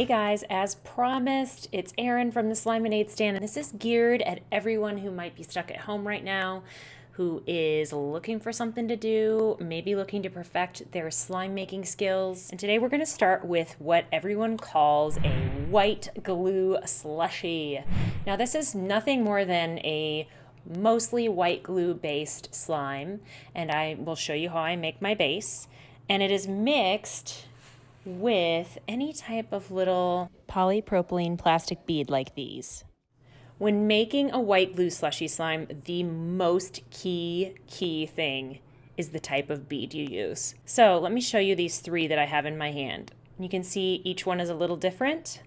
Hey guys, as promised, it's Erin from the Slimeonade stand, and this is geared at everyone who might be stuck at home right now, who is looking for something to do, maybe looking to perfect their slime making skills. And today we're going to start with what everyone calls a white glue slushie. Now this is nothing more than a mostly white glue based slime, and I will show you how I make my base. And it is mixed with any type of little polypropylene plastic bead like these. When making a white glue slushy slime, the most key thing is the type of bead you use. So let me show you these three that I have in my hand. You can see each one is a little different.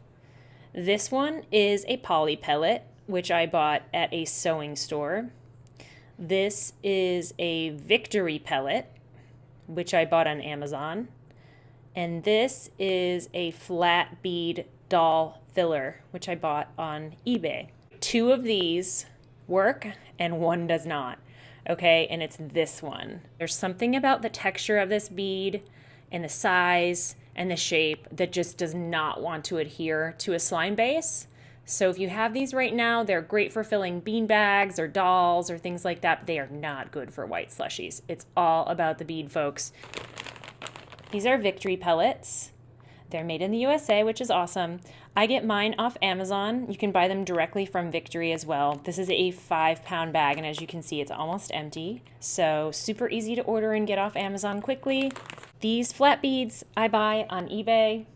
This one is a poly pellet, which I bought at a sewing store. This is a victory pellet, which I bought on Amazon. And this is a flat bead doll filler, which I bought on eBay. Two of these work and one does not, okay? And it's this one. There's something about the texture of this bead and the size and the shape that just does not want to adhere to a slime base. So if you have these right now, they're great for filling bean bags or dolls or things like that, but they are not good for white slushies. It's all about the bead, folks. These are victory pellets. They're made in the USA, which is awesome. I get mine off Amazon. You can buy them directly from Victory as well. This is a 5-pound bag, and as you can see, it's almost empty. So super easy to order and get off Amazon quickly. These flat beads I buy on eBay.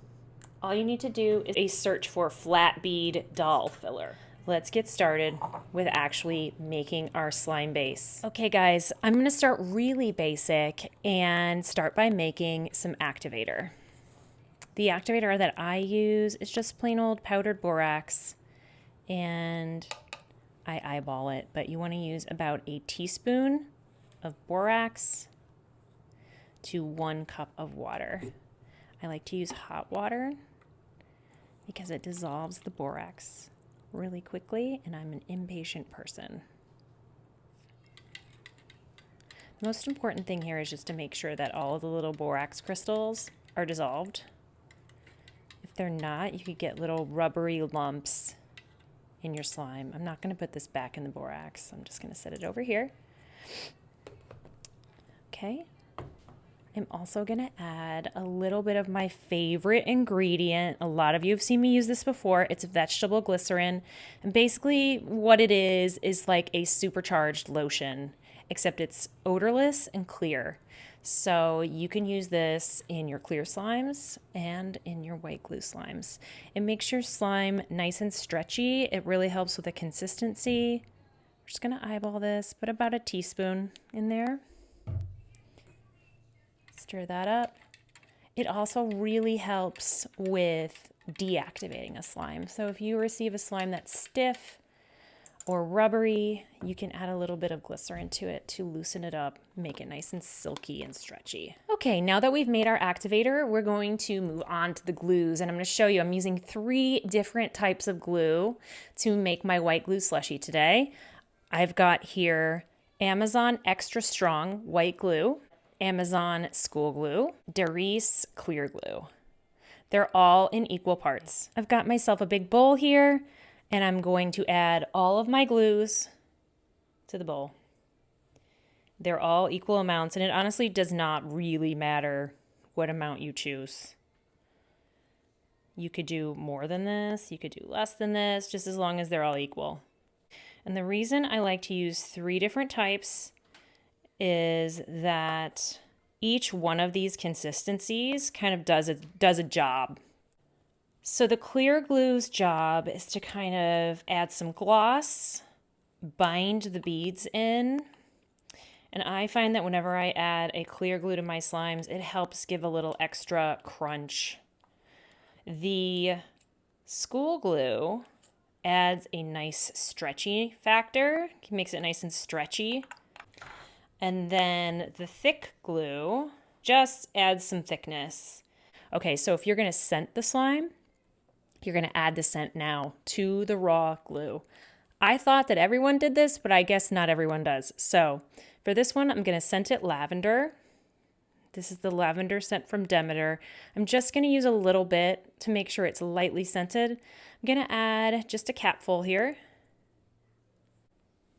All you need to do is a search for flat bead doll filler. Let's get started with actually making our slime base. Okay guys, I'm gonna start really basic and start by making some activator. The activator that I use is just plain old powdered borax, and I eyeball it, but you wanna use about a teaspoon of borax to 1 cup of water. I like to use hot water because it dissolves the borax really quickly, and I'm an impatient person. The most important thing here is just to make sure that all of the little borax crystals are dissolved. If they're not, you could get little rubbery lumps in your slime. I'm not going to put this back in the borax. I'm just going to set it over here. Okay. I'm also going to add a little bit of my favorite ingredient. A lot of you have seen me use this before. It's vegetable glycerin. And basically what it is like a supercharged lotion, except it's odorless and clear. So you can use this in your clear slimes and in your white glue slimes. It makes your slime nice and stretchy. It really helps with the consistency. We're just going to eyeball this, put about a teaspoon in there. Stir that up. It also really helps with deactivating a slime. So if you receive a slime that's stiff or rubbery, you can add a little bit of glycerin to it to loosen it up, make it nice and silky and stretchy. Okay, now that we've made our activator, we're going to move on to the glues, and I'm going to show you. I'm using 3 different types of glue to make my white glue slushie today. I've got here Amazon Extra Strong White Glue, Amazon School Glue, Darice Clear Glue. They're all in equal parts. I've got myself a big bowl here, and I'm going to add all of my glues to the bowl. They're all equal amounts, and it honestly does not really matter what amount you choose. You could do more than this, you could do less than this, just as long as they're all equal. And the reason I like to use 3 different types is that each one of these consistencies kind of does a job. So the clear glue's job is to kind of add some gloss, bind the beads in, and I find that whenever I add a clear glue to my slimes, it helps give a little extra crunch. The school glue adds a nice stretchy factor, makes it nice and stretchy. And then the thick glue just adds some thickness. Okay, so if you're going to scent the slime, you're going to add the scent now to the raw glue. I thought that everyone did this, but I guess not everyone does. So for this one, I'm going to scent it lavender. This is the lavender scent from Demeter. I'm just going to use a little bit to make sure it's lightly scented. I'm going to add just a capful here.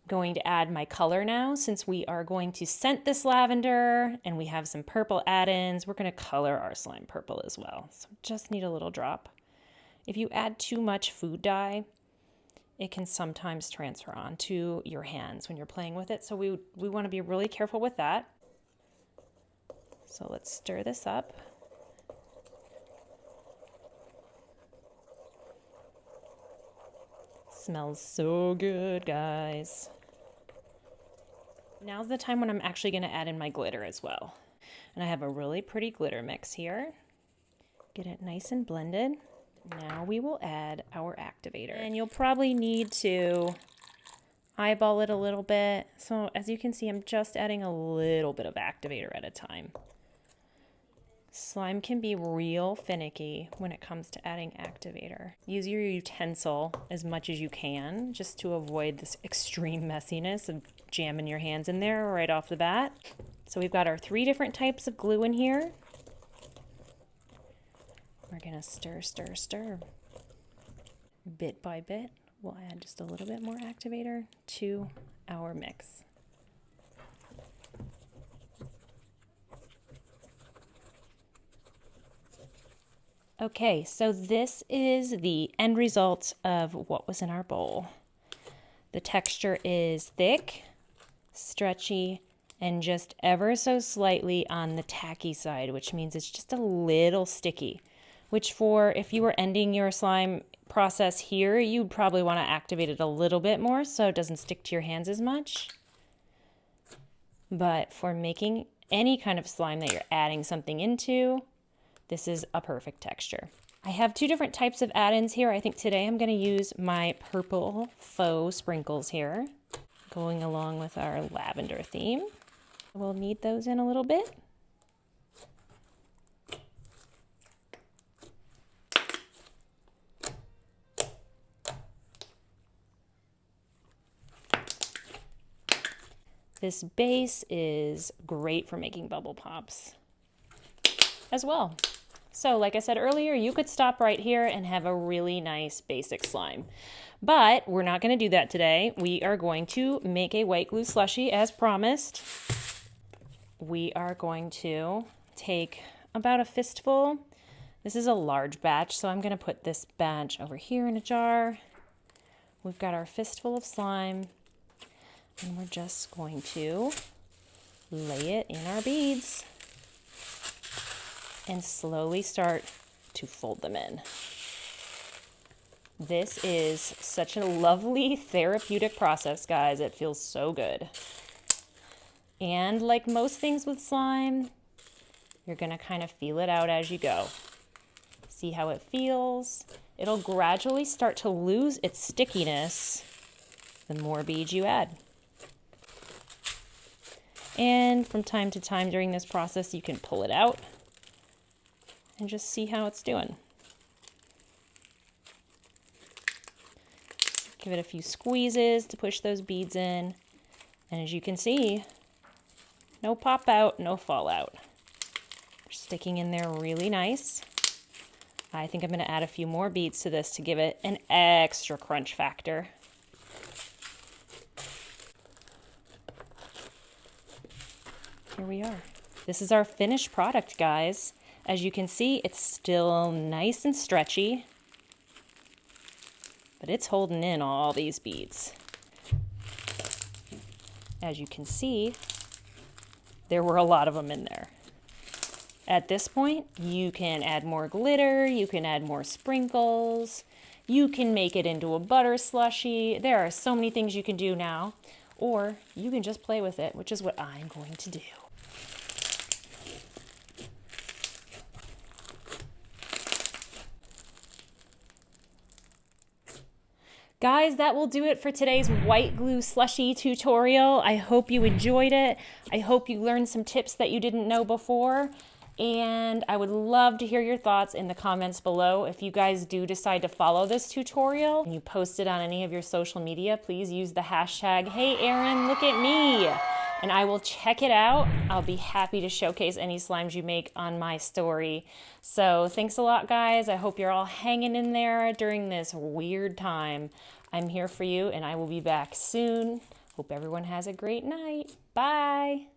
Going to add my color now, since we are going to scent this lavender and we have some purple add-ins. We're going to color our slime purple as well. So just need a little drop. If you add too much food dye, it can sometimes transfer onto your hands when you're playing with it. So we want to be really careful with that. So let's stir this up. Smells so good, guys. Now's the time when I'm actually going to add in my glitter as well. And I have a really pretty glitter mix here. Get it nice and blended. Now we will add our activator. And you'll probably need to eyeball it a little bit. So as you can see, I'm just adding a little bit of activator at a time. Slime can be real finicky when it comes to adding activator. Use your utensil as much as you can just to avoid this extreme messiness of jamming your hands in there right off the bat. So we've got our 3 different types of glue in here. We're gonna stir, stir, stir. Bit by bit, we'll add just a little bit more activator to our mix. Okay, so this is the end result of what was in our bowl. The texture is thick, stretchy, and just ever so slightly on the tacky side, which means it's just a little sticky, which for if you were ending your slime process here, you'd probably want to activate it a little bit more so it doesn't stick to your hands as much. But for making any kind of slime that you're adding something into, this is a perfect texture. I have 2 different types of add-ins here. I think today I'm going to use my purple faux sprinkles here, going along with our lavender theme. We'll knead those in a little bit. This base is great for making bubble pops as well. So like I said earlier, you could stop right here and have a really nice basic slime. But we're not going to do that today. We are going to make a white glue slushie as promised. We are going to take about a fistful. This is a large batch, so I'm going to put this batch over here in a jar. We've got our fistful of slime, and we're just going to lay it in our beads and slowly start to fold them in. This is such a lovely therapeutic process, guys. It feels so good. And like most things with slime, you're gonna kind of feel it out as you go. See how it feels. It'll gradually start to lose its stickiness the more beads you add. And from time to time during this process, you can pull it out and just see how it's doing. Give it a few squeezes to push those beads in. And as you can see, no pop out, no fallout. They're sticking in there really nice. I think I'm going to add a few more beads to this to give it an extra crunch factor. Here we are. This is our finished product, guys. As you can see, it's still nice and stretchy, but it's holding in all these beads. As you can see, there were a lot of them in there. At this point, you can add more glitter, you can add more sprinkles, you can make it into a butter slushy. There are so many things you can do now, or you can just play with it, which is what I'm going to do. Guys, that will do it for today's white glue slushie tutorial. I hope you enjoyed it. I hope you learned some tips that you didn't know before. And I would love to hear your thoughts in the comments below. If you guys do decide to follow this tutorial and you post it on any of your social media, please use the hashtag, "Hey Erin, look at me." and I will check it out. I'll be happy to showcase any slimes you make on my story. So thanks a lot, guys. I hope you're all hanging in there during this weird time. I'm here for you, and I will be back soon. Hope everyone has a great night. Bye.